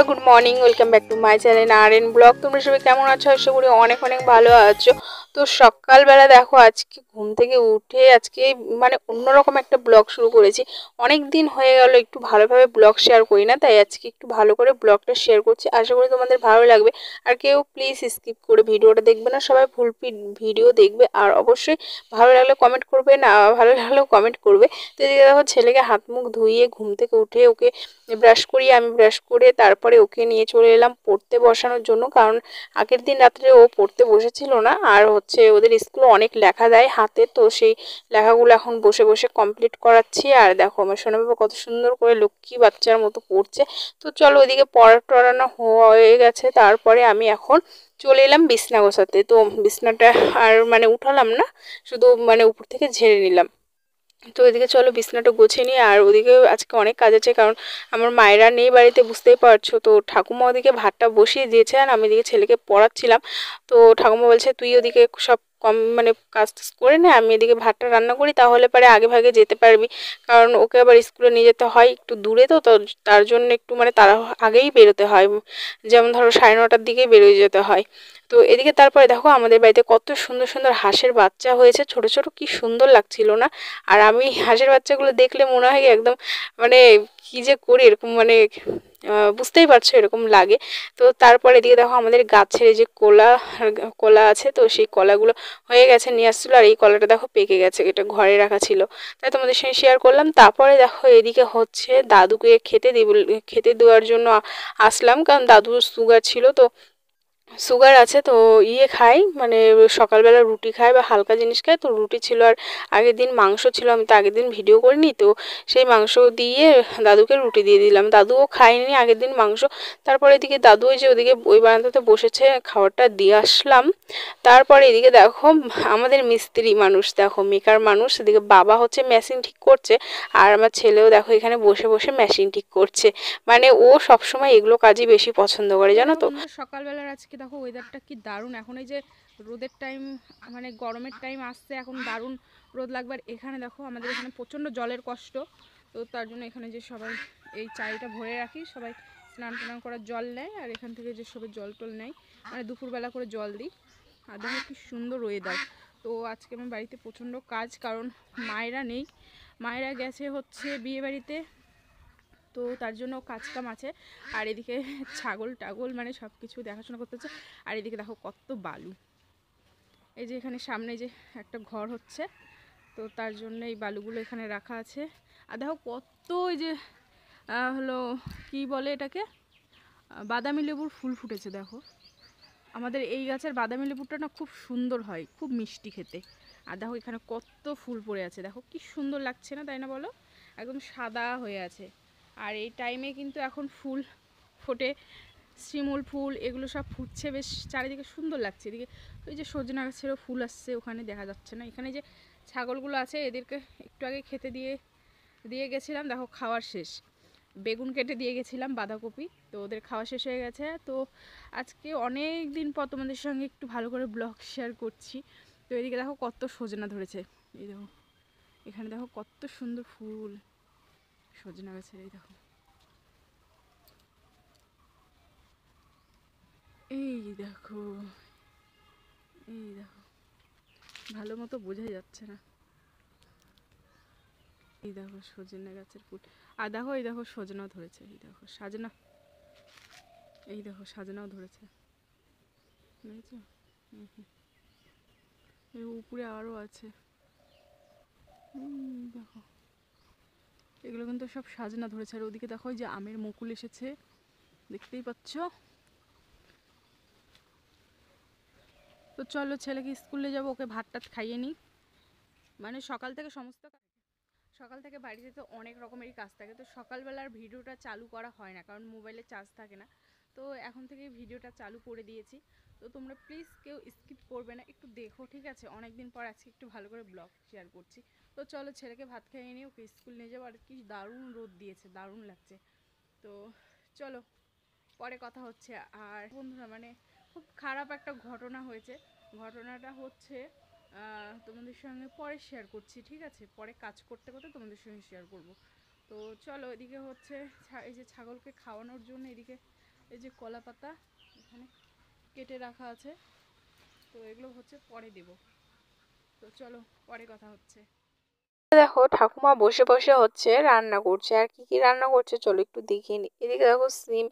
Good morning, welcome back to my channel আর blog. তোমরা সবাই কেমন আছো? আশা করি অনেক অনেক ভালো আছো। তো সকালবেলা দেখো, আজকে ঘুম থেকে উঠে আজকে মানে অন্যরকম একটা ব্লগ শুরু করেছি। অনেক দিন হয়ে গেল একটু ভালোভাবে ব্লগ শেয়ার করি না, তাই আজকে একটু ভালো করে ব্লগটা শেয়ার করছি। আশা করি তোমাদের ভালো লাগবে। আর কেউ প্লিজ স্কিপ করে ভিডিওটা দেখবে না, সবাই ফুল ভিডিও দেখবে। আর অবশ্যই ভালো লাগলে কমেন্ট করবে, না ভালো লাগলেও কমেন্ট করবে। তো এদিকে দেখো, ছেলেকে হাত মুখ ধুইয়ে ঘুম থেকে উঠে ওকে ব্রাশ করিয়ে আমি ব্রাশ করে তারপরে ওকে নিয়ে চলে এলাম পড়তে বসানোর জন্য। কারণ আগের দিন রাত্রে ও পড়তে বসেছিল না, আর হচ্ছে ওদের স্কুলে অনেক লেখা দেয় হাতে, তো সেই লেখাগুলো এখন বসে বসে কমপ্লিট করাচ্ছি। আর দেখো আমার সোনা বাবা কত সুন্দর করে লক্ষ্মী বাচ্চার মতো পড়ছে। তো চলো, ওইদিকে পড়া টড়ানো হয়ে গেছে, তারপরে আমি এখন চলে এলাম বিছনা গোছাতে। তো বিছনাটা আর মানে উঠালাম না, শুধু মানে উপর থেকে ঝেড়ে নিলাম। তো এদিকে চলো বিছনাটা গুছিয়ে নিই। আর ওদিকে আজকে অনেক কাজ আছে, কারণ আমার মায়েরা নেই বাড়িতে, বুঝতেই পারছো। তো ঠাকুমা ওদিকে ভাতটা বসিয়ে দিয়েছে আর আমি এদিকে ছেলেকে পড়াচ্ছিলাম। তো ঠাকুমা বলছে তুই ওদিকে সব কম মানে কাজ টাজ করে নে, আমি এদিকে ভাতটা রান্না করি, তাহলে পরে আগে ভাগে যেতে পারবি। কারণ ওকে আবার স্কুলে নিয়ে যেতে হয় একটু দূরে, তো তার জন্য একটু মানে তারা আগেই বেরোতে হয়। যেমন ধরো 9:30টার দিকেই বেরোয় যেতে হয়। তো এদিকে তারপরে দেখো আমাদের বাড়িতে কত সুন্দর সুন্দর হাঁসের বাচ্চা হয়েছে, ছোট ছোট, কি সুন্দর লাগছিল না? আর আমি হাঁসের বাচ্চাগুলো দেখলে মনে হয় একদম মানে কি যে করি এরকম মানে বুঝতেই পারছো এরকম লাগে। তো তারপরে এদিকে দেখো আমাদের গাছের যে কলা কলা আছে, তো সেই কলাগুলো হয়ে গেছে, নিয়ে আসছিলো। আর এই কলাটা দেখো পেকে গেছে, এটা ঘরে রাখা ছিল, তাই তোমাদের সঙ্গে শেয়ার করলাম। তারপরে দেখো এদিকে হচ্ছে দাদুকে খেতে দেওয়ার জন্য আসলাম, কারণ দাদুর সুগার ছিল, তো সুগার আছে, তো খাই মানে সকালবেলা রুটি খায় বা হালকা জিনিস খায়। তো রুটি ছিল, আর আগের দিন মাংস ছিল, আমি তো আগের দিন ভিডিও করিনি, তো সেই মাংস দিয়ে দাদুকে রুটি দিয়ে দিলাম। দাদুও খায়নি আগের দিন মাংস। তারপরে এদিকে দাদু ওই যে ওদিকে ওই বারান্দাতে বসেছে, খাবারটা দিয়ে আসলাম। তারপরে এদিকে দেখো আমাদের মিস্ত্রি মানুষ, দেখো মেকার মানুষ, এদিকে বাবা হচ্ছে মেশিন ঠিক করছে, আর আমার ছেলেও দেখো এখানে বসে বসে মেশিন ঠিক করছে। মানে ও সবসময় এগুলো কাজই বেশি পছন্দ করে, জানো তো। সকালবেলার আজকে দেখো ওয়েদারটা কি দারুণ। এখন এই যে রোদের টাইম, মানে গরমের টাইম আসছে, এখন দারুণ রোদ লাগবে। এখানে দেখো আমাদের এখানে প্রচণ্ড জলের কষ্ট, তো তার জন্য এখানে যে সবাই এই চাইটা ভরে রাখি, সবাই স্নান টান করার জল নেয়, আর এখান থেকে যে সবাই জল টল নেয়, মানে দুপুরবেলা করে জল দিই। আর দেখো কি সুন্দর ওয়েদার। তো আজকে আমার বাড়িতে প্রচণ্ড কাজ, কারণ মায়েরা নেই, মায়েরা গেছে হচ্ছে বিয়ে বাড়িতে, তো তার জন্য কাজ কাম আছে। আর এদিকে ছাগল টাগল মানে সব কিছু দেখাশোনা করতে হচ্ছে। আর এদিকে দেখো কত বালু, এই যে এখানে সামনে যে একটা ঘর হচ্ছে, তো তার জন্য এই বালুগুলো এখানে রাখা আছে। আর দেখো কত ওই যে হলো কি বলে এটাকে, বাদামি লেবুর ফুল ফুটেছে দেখো। আমাদের এই গাছের বাদামি লেবুটা না খুব সুন্দর হয়, খুব মিষ্টি খেতে। আর দেখো এখানে কত ফুল পড়ে আছে, দেখো কি সুন্দর লাগছে না, তাই না বলো? একদম সাদা হয়ে আছে। আর এই টাইমে কিন্তু এখন ফুল ফোটে, শিমুল ফুল এগুলো সব ফুটছে, বেশ চারিদিকে সুন্দর লাগছে। এদিকে ওই যে সজনা গাছেরও ফুল আসছে, ওখানে দেখা যাচ্ছে না। এখানে যে ছাগলগুলো আছে এদেরকে একটু আগে খেতে দিয়ে দিয়ে গেছিলাম, দেখো খাওয়ার শেষ। বেগুন কেটে দিয়ে গেছিলাম, বাঁধাকপি, তো ওদের খাওয়া শেষ হয়ে গেছে। তো আজকে অনেক দিন পর তোমাদের সঙ্গে একটু ভালো করে ব্লগ শেয়ার করছি। তো এদিকে দেখো কত সজনা ধরেছে, এই দেখো এখানে দেখো কত সুন্দর ফুল সজনা গাছের, এই দেখো, এই দেখো, এই দেখো, ভালো মতো বোঝা যাচ্ছে না। এই দেখো সজনা গাছের ফুল। আর দেখো এই দেখো সজনাও ধরেছে, এই দেখো সাজনা, এই দেখো সাজনাও ধরেছে, বুঝেছো? এই উপরে আরও আছে, দেখো এগুলো কিন্তু সব সাজনা ধরেছে। আর ওদিকে দেখো যে আমের মুকুল এসেছে, দেখতেই পাচ্ছ। তো চলো ছেলেকে স্কুলে যাবো, ওকে ভাত টাত খাইয়ে নিই। মানে সকাল থেকে সকাল থেকে বাড়িতে তো অনেক রকমেরই কাজ থাকে, তো সকালবেলার ভিডিওটা চালু করা হয় না, কারণ মোবাইলে চার্জ থাকে না। তো এখন থেকে ভিডিওটা চালু করে দিয়েছি। তো তোমরা প্লিজ কেউ স্কিপ করবে না, একটু দেখো, ঠিক আছে? অনেক দিন পর আজকে একটু ভালো করে ব্লগ শেয়ার করছি। তো চলো ছেলেকে ভাত খাইয়ে নিয়ে ওকে স্কুল নিয়ে যাবো। আর কি দারুণ রোদ দিয়েছে, দারুণ লাগছে। তো চলো পরে কথা হচ্ছে। আর বন্ধুরা মানে খুব খারাপ একটা ঘটনা হয়েছে, ঘটনাটা হচ্ছে তোমাদের সঙ্গে পরে শেয়ার করছি, ঠিক আছে? পরে কাজ করতে করতে তোমাদের সঙ্গে শেয়ার করব। তো চলো, এদিকে হচ্ছে এই যে ছাগলকে খাওয়ানোর জন্য এদিকে এই যে কলা পাতা এখানে কেটে রাখা আছে, তো এগুলো হচ্ছে পরে দেব। তো চলো পরে কথা হচ্ছে। দেখো ঠাকুমা বসে বসে হচ্ছে রান্না করছে, আর কি কি রান্না করছে চলো একটু দেখিয়ে নি। এদিকে দেখো সিম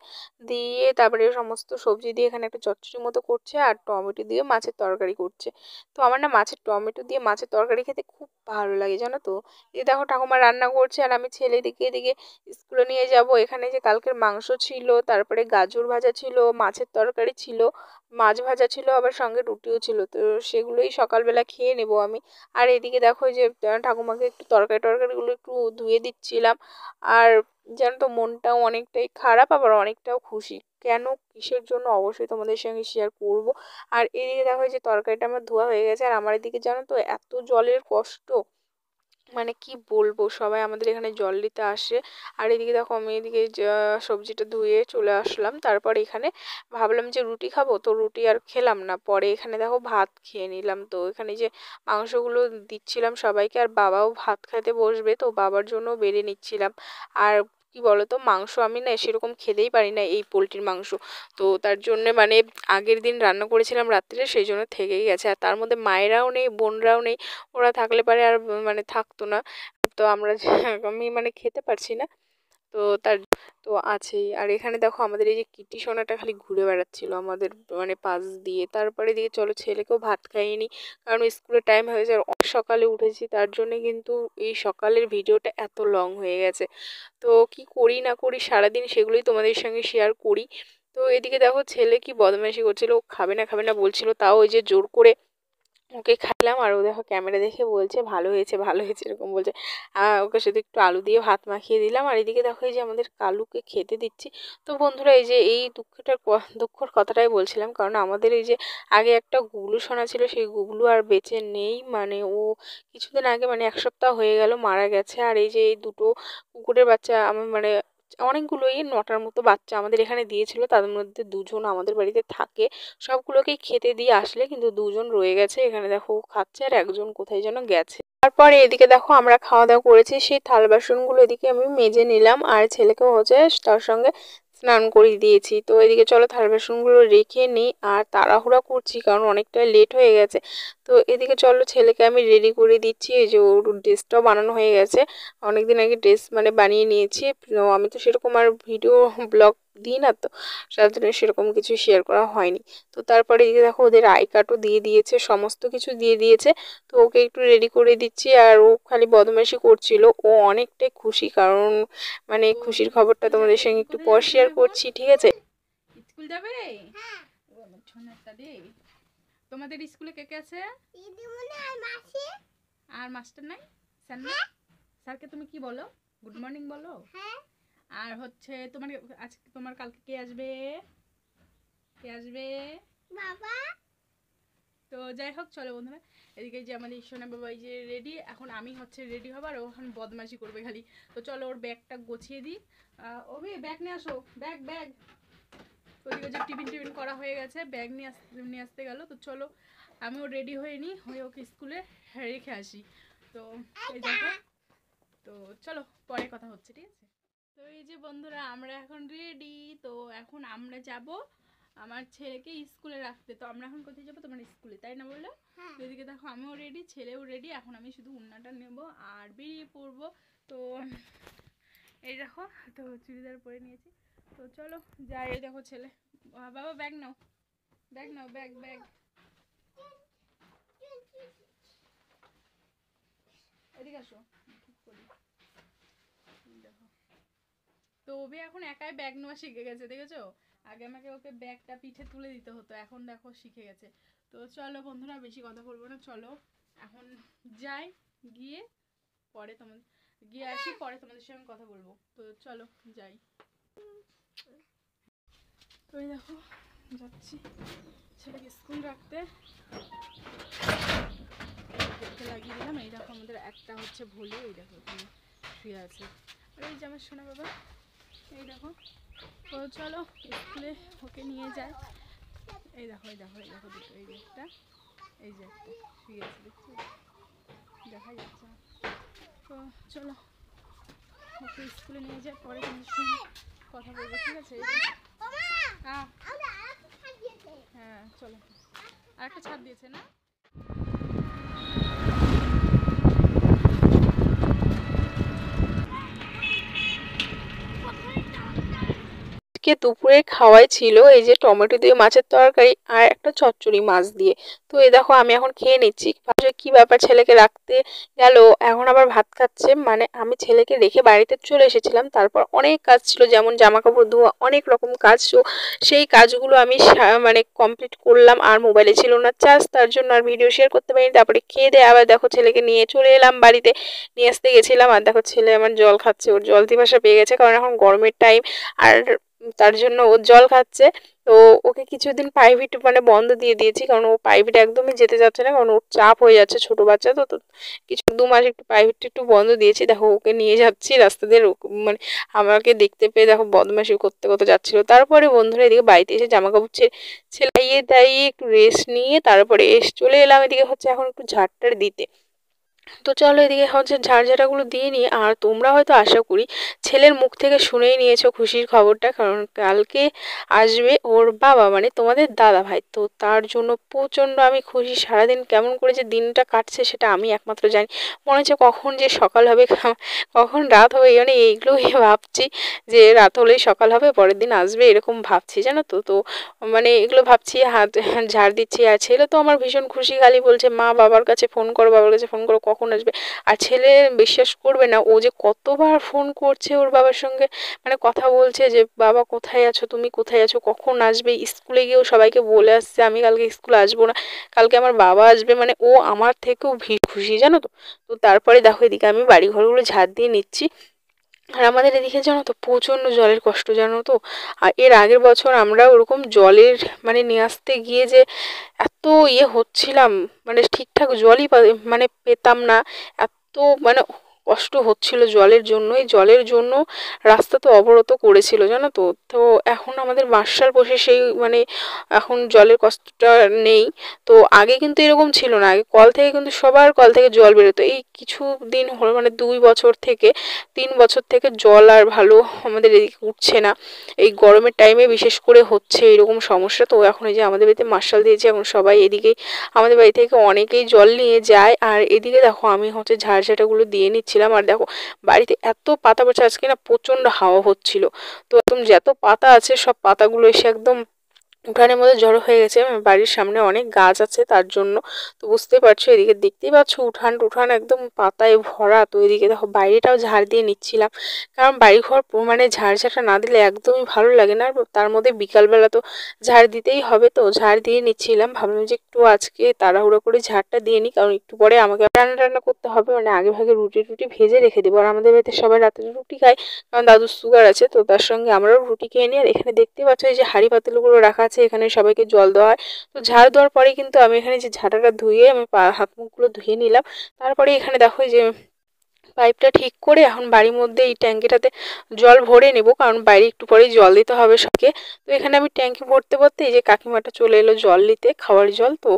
দিয়ে তারপরে সমস্ত সবজি দিয়ে এখানে একটা চচ্চড়ি মতো করছে, আর টমেটো দিয়ে মাছের তরকারি করছে। তো আমার না মাছের টমেটো দিয়ে মাছের তরকারি খেতে খুব ভালো লাগে জানো তো। এই দেখো ঠাকুমা রান্না করছে, আর আমি ছেলে দিকে এদিকে স্কুলে নিয়ে যাব। এখানে যে কালকের মাংস ছিল, তারপরে গাজর ভাজা ছিল, মাছের তরকারি ছিল, মাছ ভাজা ছিল, আবার সঙ্গে রুটিও ছিল। তো সেগুলোই সকালবেলা খেয়ে নেবো আমি। আর এদিকে দেখো যে ঠাকুমাকে একটু তরকারি টরকারিগুলো একটু ধুয়ে দিচ্ছিলাম। আর জানো তো মনটাও অনেকটাই খারাপ, আবার অনেকটাও খুশি। কেন কিসের জন্য অবশ্যই তোমাদের সঙ্গে শেয়ার করব। আর এদিকে দেখো যে তরকারিটা আমার ধোয়া হয়ে গেছে, আর আমার এদিকে জানো তো এত জলের কষ্ট, মানে কি বলবো, সবাই আমাদের এখানে জল নিতে আসে। আর এদিকে দেখো আমি এদিকে সবজিটা ধুয়ে চলে আসলাম। তারপর এখানে ভাবলাম যে রুটি খাবো, তো রুটি আর খেলাম না, পরে এখানে দেখো ভাত খেয়ে নিলাম। তো এখানে যে মাংসগুলো দিচ্ছিলাম সবাইকে, আর বাবাও ভাত খেতে বসবে, তো বাবার জন্য বেড়ে নিচ্ছিলাম। আর কি বলতো, মাংস আমি না সেরকম খেতেই পারি না, এই পোলট্রির মাংস। তো তার জন্য মানে আগের দিন রান্না করেছিলাম রাত্রে, সেই জন্য থেকেই গেছে। আর তার মধ্যে মায়েরাও নেই, বোনরাও নেই, ওরা থাকলে পারে আর মানে থাকতো না। তো আমরা আমি মানে খেতে পারছি না। তো তার তো আছেই। আর এখানে দেখো আমাদের এই যে কিটি সোনাটা খালি ঘুরে বেড়াচ্ছিল আমাদের মানে পাশ দিয়ে। তারপরে দিয়ে চলো ছেলেকেও ভাত খাইয়ে, কারণ স্কুলের টাইম হয়ে যায়, অনেক সকালে উঠেছি, তার জন্য কিন্তু এই সকালের ভিডিওটা এত লং হয়ে গেছে। তো কি করি না করি সারাদিন সেগুলোই তোমাদের সঙ্গে শেয়ার করি। তো এদিকে দেখো ছেলে কি বদমাইশি করছিল, ও খাবে না খাবে না বলছিল, তাও ওই যে জোর করে ওকে খাইলাম। আর ও দেখো ক্যামেরা দেখে বলছে ভালো হয়েছে ভালো হয়েছে এরকম বলছে। ওকে শুধু একটু আলু দিয়ে ভাত মাখিয়ে দিলাম। আর এদিকে দেখো এই যে আমাদের কালুকে খেতে দিচ্ছি। তো বন্ধুরা এই যে এই দুঃখর কথাটাই বলছিলাম, কারণ আমাদের এই যে আগে একটা গুবলু সোনা ছিল, সেই গুবলু আর বেঁচে নেই। মানে ও কিছুদিন আগে মানে 1 সপ্তাহ হয়ে গেল মারা গেছে। আর এই যে এই দুটো কুকুরের বাচ্চা আমার মানে অনেকগুলোই 9টার মতো বাচ্চা আমাদের এখানে দিয়েছিল, তাদের মধ্যে 2জন আমাদের বাড়িতে থাকে। সবগুলোকেই খেতে দিয়ে আসলে, কিন্তু 2জন রয়ে গেছে এখানে, দেখো খাচ্ছে, আর একজন কোথায় যেন গেছে। তারপরে এদিকে দেখো আমরা খাওয়া দাওয়া করেছি, সেই থাল বাসনগুলো এদিকে আমি মেজে নিলাম, আর ছেলেকেও হচ্ছে তার সঙ্গে স্নান করিয়ে দিয়েছি। তো এদিকে চলো থাল বাসনগুলো রেখে নিই, আর তাড়াহুড়া করছি কারণ অনেকটা লেট হয়ে গেছে। তো এদিকে চলো ছেলেকে আমি রেডি করে দিচ্ছি। এই যে ওর ড্রেসটাও বানানো হয়ে গেছে, অনেকদিন আগে ড্রেস মানে বানিয়ে নিয়েছি। তো আমি তো সেরকম আর ভিডিও ব্লগ দিই না, তো তার জন্য সেরকম কিছু শেয়ার করা হয়নি। তো তারপরে এই যে দেখো ওদের আই কার্ডও দিয়ে দিয়েছে, সমস্ত কিছু দিয়ে দিয়েছে। তো ওকে একটু রেডি করে দিচ্ছি, আর ও খালি বদমাইশি করছিল। ও অনেকটাই খুশি, কারণ মানে তো খুশির তুমি খবরটা স্কুল তোমাদের যাবে? সঙ্গে তুমি একটু কোথায় পর যাবে শেয়ার সোনা গো? করছি, ঠিক আছে। স্কুল যাবে? ও আমার সোনারটা রে। তোমাদের স্কুলে কে কে আছে? দিদিমণি আর মাসি। আর মাস্টার নাই? স্যার না? স্যারকে তুমি কি বলো? গুড মর্নিং বলো? হ্যাঁ। আর হচ্ছে তোমার আজকে তোমার কালকে কে আসবে? কে আসবে? বাবা। তো যাই হোক চলো বন্ধুরা, এদিকে যে আমাদের সোনা বাবা এই যে রেডি, এখন আমি হচ্ছে রেডি হব, আর ও এখন বদমাইশি করবে খালি। তো চলো ওর ব্যাগটা গোছিয়ে দিই। ওবে ব্যাগ নিয়ে আসো, ব্যাগ ব্যাগ। ওইদিকে যে টিফিন টিফিন করা হয়ে গেছে, ব্যাগ নিয়ে আসতে গেল। তো চলো আমিও রেডি হয়ে নিই, হয়ে ওকে স্কুলে রেখে আসি। তো এই দেখো, তো চলো পরে কথা হচ্ছে, ঠিক আছে। তো এই যে বন্ধুরা আমরা এখন রেডি। তো এখন আমরা যাব আমার ছেলেকে স্কুলে রাখতে। তো আমরা এখন কোথায় যাবো? তোমার স্কুলে, তাই না বললো? এদিকে দেখো আমিও রেডি, ছেলেও রেডি। এখন আমি শুধু উন্নাটা নেব আর বেরিয়ে পড়বো। তো এই দেখো, তো চুড়িদার পরে নিয়েছি। তো চলো যাই। এই দেখো ছেলে, বাবা ব্যাগ নাও, ব্যাগ নাও, ব্যাগ ব্যাগ। এদিকে আসো, দেখো। তো ওবে এখন একাই ব্যাগ নেওয়া শিখে গেছে, দেখেছো? আগে আমাকে ওকে ব্যাগটা পিঠে তুলে দিতে হতো, এখন দেখো শিখে গেছে। তো চলো বন্ধুরা বেশি কথা বলবো না, চলো এখন যাই, গিয়ে পরে তোমাদের গিয়ে আসি, পরে তোমাদের সঙ্গে কথা বলবো। তো চলো যাই। তো এই দেখো যাচ্ছি ছেলেকে স্কুল রাখতে, দেখতে লাগিয়ে দিলাম। এই দেখো আমাদের একটা হচ্ছে ভুলে, এই দেখো এখানে শুয়ে আছে। আর এই যে আমার সোনা বাবা, এই দেখো। তো চলো স্কুলে ওকে নিয়ে যায়। এই দেখো এই দেখো এই দেখো দুটো, এই যে একটা, এই যে একটা শুয়ে আছে, দেখছো? দেখা যাচ্ছে না। তো চলো ওকে স্কুলে নিয়ে যায়, পরে তোমাদের সঙ্গে কথা বলবো, ঠিক আছে। হ্যাঁ চলো, আর একটা ছাদ দিয়েছে না। আজকে দুপুরে খাওয়াই ছিল এই যে টমেটো দিয়ে মাছের তরকারি আর একটা চচ্চড়ি মাছ দিয়ে। তো এই দেখো আমি এখন খেয়ে নিচ্ছি। ভাবছি কি ব্যাপার, ছেলেকে রাখতে গেল এখন আবার ভাত খাচ্ছে। মানে আমি ছেলেকে রেখে বাড়িতে চলে এসেছিলাম, তারপর অনেক কাজ ছিল, যেমন জামা কাপড় ধোয়া, অনেক রকম কাজ। তো সেই কাজগুলো আমি মানে কমপ্লিট করলাম, আর মোবাইলে ছিল না চার্জ, তার জন্য আর ভিডিও শেয়ার করতে পারিনি। তারপরে খেয়ে দিয়ে আবার দেখো ছেলেকে নিয়ে চলে এলাম বাড়িতে, নিয়ে আসতে গেছিলাম। আর দেখো ছেলে আমার জল খাচ্ছে, ওর জল পিপাসা পেয়ে গেছে, কারণ এখন গরমের টাইম। আর তার জন্য ও জল খাচ্ছে। তো ওকে কিছুদিন প্রাইভেট মানে বন্ধ দিয়ে দিয়েছি, কারণ ও প্রাইভেট একদমই যেতে যাচ্ছে না, কারণ ওর চাপ হয়ে যাচ্ছে, ছোট বাচ্চা তো। তো কিছু 2 মাস একটু প্রাইভেট একটু বন্ধ দিয়েছি। দেখো ওকে নিয়ে যাচ্ছি রাস্তা দিয়ে, মানে আমাকে দেখতে পেয়ে দেখো বদমাশি করতে করতে যাচ্ছিল। তারপরে বন্ধুরা এদিকে বাড়িতে এসে জামা কাপড় সেলাইয়ে দাইয়ে একটু রেস্ট নিয়ে তারপরে চলে এলাম। এদিকে হচ্ছে এখন একটু ঝাড়টার দিতে। তো চলো এদিকে হচ্ছে ঝাড়ঝাটাগুলো দিয়ে নিই। আর তোমরা হয়তো আশা করি ছেলের মুখ থেকে শুনেই নিয়েছো খুশির খবরটা, কারণ কালকে আসবে ওর বাবা, মানে তোমাদের দাদা ভাই। তো তার জন্য প্রচণ্ড আমি খুশি। সারাদিন কেমন করে যে দিনটা কাটছে সেটা আমি একমাত্র জানি। মনে হচ্ছে কখন যে সকাল হবে কখন রাত হবে, মানে এইগুলোই ভাবছি, যে রাত হলেই সকাল হবে, পরের দিন আসবে, এরকম ভাবছি জানো তো। তো মানে এগুলো ভাবছি, হাত ঝাড় দিচ্ছি। আর ছেলে তো আমার ভীষণ খুশি, খালি বলছে মা বাবার কাছে ফোন করো, বাবার কাছে ফোন করো, কখন আসবে। আর ছেলে বিশ্বাস করবে না, ও যে কতবার ফোন করছে ওর বাবার সঙ্গে, মানে কথা বলছে যে বাবা কোথায় আছো, তুমি কোথায় আছো, কখন আসবে। স্কুলে গিয়েও সবাইকে বলে আসছে আমি কালকে স্কুলে আসবো না, কালকে আমার বাবা আসবে। মানে ও আমার থেকেও খুশি জানো তো। তো তারপরে দেখো এদিকে আমি বাড়ি ঘরগুলো ঝাড় দিয়ে নিচ্ছি। আর আমাদের এদিকে জানো তো প্রচণ্ড জলের কষ্ট জানো তো। আর এর আগের বছর আমরা ওরকম জলের মানে নিয়ে আসতে গিয়ে যে এত হচ্ছিলাম, মানে ঠিকঠাক জলই মানে পেতাম না। এত মানে কষ্ট হচ্ছিল জলের জন্য। এই জলের জন্য রাস্তা তো অবরোধ করেছিল জানো তো। তো এখন আমাদের মার্শাল বসে সেই মানে এখন জলের কষ্টটা নেই। তো আগে কিন্তু এরকম ছিল না, আগে কল থেকে কিন্তু সবার কল থেকে জল বেরোতো। এই কিছু দিন হলো মানে 2 বছর থেকে 3 বছর থেকে জল আর ভালো আমাদের এদিকে উঠছে না। এই গরমের টাইমে বিশেষ করে হচ্ছে এরকম সমস্যা। তো এখন এই যে আমাদের বাড়িতে মার্শাল দিয়েছে, এখন সবাই এদিকে আমাদের বাড়ি থেকে অনেকেই জল নিয়ে যায়। আর এদিকে দেখো আমি হচ্ছে ঝাড়ঝাটাগুলো দিয়ে নিচ্ছিলাম। আর দেখো বাড়িতে এত পাতা পড়ছে, আজকে না প্রচণ্ড হাওয়া হচ্ছিল। তো একদম যত পাতা আছে সব পাতাগুলো এসে একদম উঠানের মধ্যে জড়ো হয়ে গেছে। বাড়ির সামনে অনেক গাছ আছে তার জন্য। তো বুঝতেই পারছো, এদিকে দেখতেই পাচ্ছ উঠান টুঠান একদম পাতায় ভরা। তো এদিকে দেখো বাইরেটাও ঝাড় দিয়ে নিচ্ছিলাম, কারণ বাড়িঘর মানে ঝাড়ঝাঁটা না দিলে একদমই ভালো লাগে না। আর তার মধ্যে বিকালবেলা তো ঝাড় দিতেই হবে, তো ঝাড় দিয়ে নিচ্ছিলাম। ভাবলাম যে একটু আজকে তাড়াহুড়ো করে ঝাড়টা দিয়ে নিই, কারণ একটু পরে আমাকে রান্না টান্না করতে হবে। মানে আগে ভাগে রুটি টুটি ভেজে রেখে দেবো। আর আমাদের বাড়িতে সবাই রাত্রে রুটি খায়, কারণ দাদুর সুগার আছে। তো তার সঙ্গে আমরাও রুটি খেয়ে নিই। আর এখানে দেখতে পাচ্ছ এই যে হাঁড়ি পাতিলগুলো রাখা আছে, এখানে সবাইকে জল দেওয়া হয়। তো ঝাড় দেওয়ার পরে কিন্তু আমি এখানে যে ঝাঁটাটা ধুয়ে আমি হাত মুখগুলো ধুয়ে নিলাম। তারপরে এখানে দেখো এই যে পাইপটা ঠিক করে এখন বাড়ির মধ্যে এই ট্যাঙ্কিটাতে জল ভরে নেব, কারণ বাইরে একটু পরেই জল দিতে হবে সবকে। তো এখানে আমি ট্যাঙ্কি ভরতে ভরতে এই যে কাকিমাটা চলে এলো জল নিতে, খাওয়ার জল। তো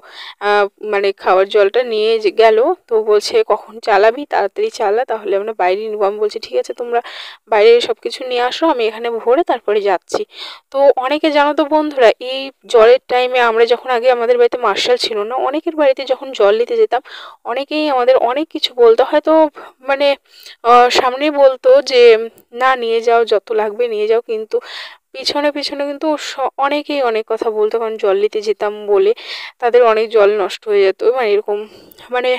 মানে খাওয়ার জলটা নিয়ে যে গেল। তো বলছে কখন চালাবি, তাড়াতাড়ি চালা, তাহলে আমরা বাইরে নেবো। আমি বলছি ঠিক আছে তোমরা বাইরে সব কিছু নিয়ে আসো, আমি এখানে ভরে তারপরে যাচ্ছি। তো অনেকে জানো তো বন্ধুরা, এই জলের টাইমে আমরা যখন আগে আমাদের বাড়িতে মার্শাল ছিল না, অনেকের বাড়িতে যখন জল নিতে যেতাম অনেকেই আমাদের অনেক কিছু বলতো, হয়তো মানে সামনেই বলতো যে না নিয়ে যাও, যত লাগবে নিয়ে যাও, কিন্তু পিছনে পিছনে কিন্তু অনেকেই অনেক কথা বলতো, কারণ জল নিতে যেতাম বলে তাদের অনেক জল নষ্ট হয়ে যেত। মানে এরকম মানে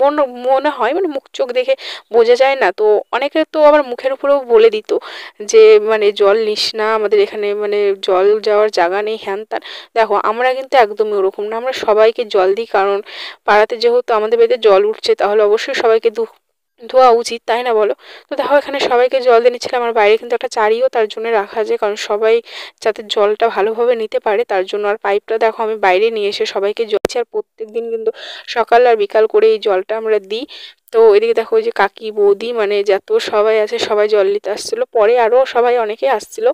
মন মনে হয়, মানে মুখ চোখ দেখে বোঝা যায় না। তো অনেকে তো আবার মুখের উপরেও বলে দিত যে মানে জল নিস না, আমাদের এখানে মানে জল যাওয়ার জায়গা নেই, হ্যান ত্যান। দেখো আমরা কিন্তু একদমই ওরকম না, আমরা সবাইকে জল দিই, কারণ পাড়াতে যেহেতু আমাদের বাড়িতে জল উঠছে তাহলে অবশ্যই সবাইকে ধোয়া উচিত, তাই না বলো। তো দেখো এখানে সবাইকে জল দিয়ে নিচ্ছিলাম। আমার বাইরে কিন্তু একটা চারিও তার জন্য রাখা আছে, কারণ সবাই যাতে জলটা ভালোভাবে নিতে পারে তার জন্য। আর পাইপটা দেখো আমি বাইরে নিয়ে এসে সবাইকে জলছি। আর প্রত্যেক দিন কিন্তু সকাল আর বিকাল করে এই জলটা আমরা দিই। তো এদিকে দেখো ওই যে কাকি বৌদি মানে যত সবাই আছে সবাই জল নিতে আসছিলো, পরে আরও সবাই অনেকে আসছিলো।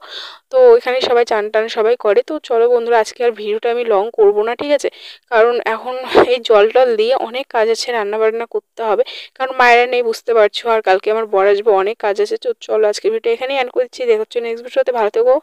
তো এখানে সবাই চান টান সবাই করে। তো চলো বন্ধুরা আজকে আর ভিডিওটা আমি লং করবো না, ঠিক আছে, কারণ এখন এই জল টল দিয়ে অনেক কাজ আছে, রান্না বান্না করতে হবে, কারণ মায়েরা নেই বুঝতে পারছো। আর কালকে আমার বর আসবে, অনেক কাজ আছে। তো চলো আজকের ভিডিও এখানেই এন্ড করছি, দেখা হচ্ছে নেক্সট ভিডিওতে। ভালো থেকো।